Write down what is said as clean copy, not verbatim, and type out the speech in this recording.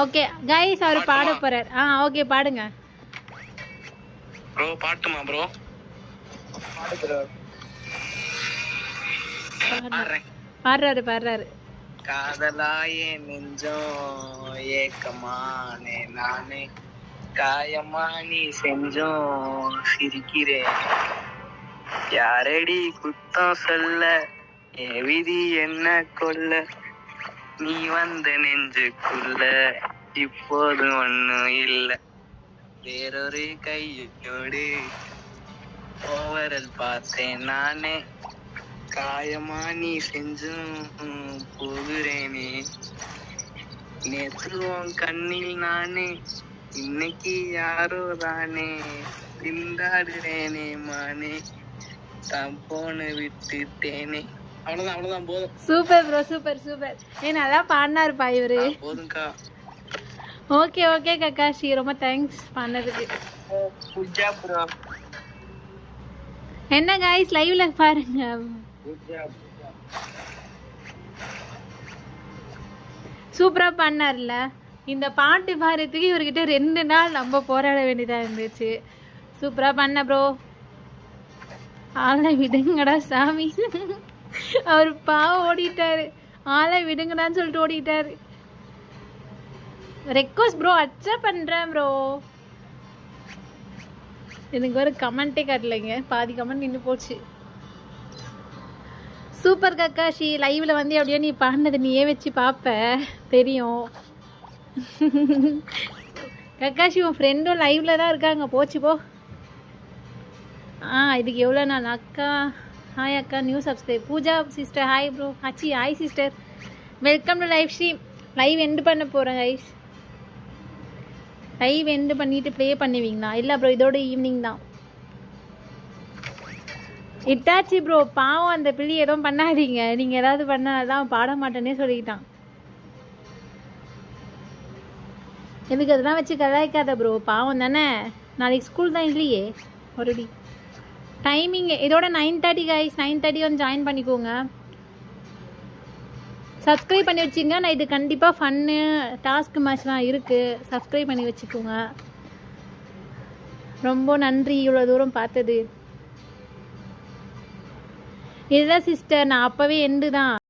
Okay guys அவர் பாட போறார். Okay பாடுங்க ப்ரோ. பாட்டுமா ப்ரோ? பாடு ப்ரோ. பாடுறாரு. காதலாயே நெஞ்சம் ஏக்கமானே நானே, காயமா நீ செஞ்சோம் சிரிக்கிறேன், யாரடி குத்தம் சொல்ல, என் விதி என்ன கொல்ல, நீ வந்த நெஞ்சுக்குள்ள இப்போது ஒண்ணும் இல்ல, வேறொரு கையோடு ஓவரல் பார்த்தேன் நானே, காயமா நீ செஞ்சும் போகிறேனே, நேற்று உன் கண்ணில் நானே, இன்னைக்கு யாரோ தானே, திண்டாடுறேனே மானே, தான் போன விட்டுட்டேனே. அவ்வளவுதான் போதும். Super bro, super. நல்லா பாடினாருப்பா இவரு. போதும்க்கா. ஓகே கக்காஷி, ரொம்ப தேங்க்ஸ் பண்ணதுக்கு. என்ன கைஸ் லைவ்ல பாருங்க. சூப்பரா பண்ணார்ல. இந்த பாட்டு பாடுறதுக்கு இவர்கிட்ட 2 நாள் நம்ம போராட வேண்டியதா இருந்துச்சு. சூப்பரா பண்ண ப்ரோ. ஆளை விடுங்கடா சாமி. அவர் பாவம் ஓடிட்டாரு. ஆளை விடுங்கடான்னு சொல்லிட்டு ஓடிட்டாரு. ரெக்வஸ்ட் ப்ரோ, அக்செப்ட் பண்றேன் ப்ரோ. எனக்கு ஒரு கமெண்டே காட்டலைங்க, பாதி கமெண்ட் நின்று போச்சு. சூப்பர் கக்காஷி, லைவ்ல வந்து அப்படியே நீ பாடினது நீயே வச்சு பாப்ப தெரியும். கக்காஷி உன் ஃப்ரெண்டும் லைவ்ல தான் இருக்காங்க, போச்சு போ. இதுக்கு எவ்வளோ நாள் அக்கா? ஹாய் அக்கா, new subscribe. Pooja sister hi bro. அச்சி hi sister, welcome to live stream. Live end பண்ண போகிறேன் கைஸ். லைவ் எண்டு பண்ணிட்டு ப்ளே பண்ணுவீங்களா? இல்லை ப்ரோ, இதோட ஈவினிங் தான். இட்டாச்சி ப்ரோ, பாவம் அந்த பிள்ளை எதுவும் பண்ணாதீங்க. நீங்கள் ஏதாவது பண்ணாதான் பாட மாட்டேன்னே சொல்லிக்கிட்டான். எதுக்கு அதெல்லாம் வச்சு கலாய்க்காத ப்ரோ, பாவம் தானே. நாளைக்கு ஸ்கூல் தான் இல்லையே ஒருடி. டைமிங் இதோட 9:30 கைஸ். 9:30 வந்து ஜாயின் பண்ணிக்கோங்க. சப்ஸ்கிரைப் பண்ணி வச்சுங்க. நான் இது கண்டிப்பாக ஃபன்னு டாஸ்க் மேட்ச்லாம் இருக்குது. சப்ஸ்கிரைப் பண்ணி வச்சுக்கோங்க. ரொம்ப நன்றி இவ்வளோ தூரம் பார்த்தது. இல்லை சிஸ்டர், நான் அப்போவே எண்டு தான்.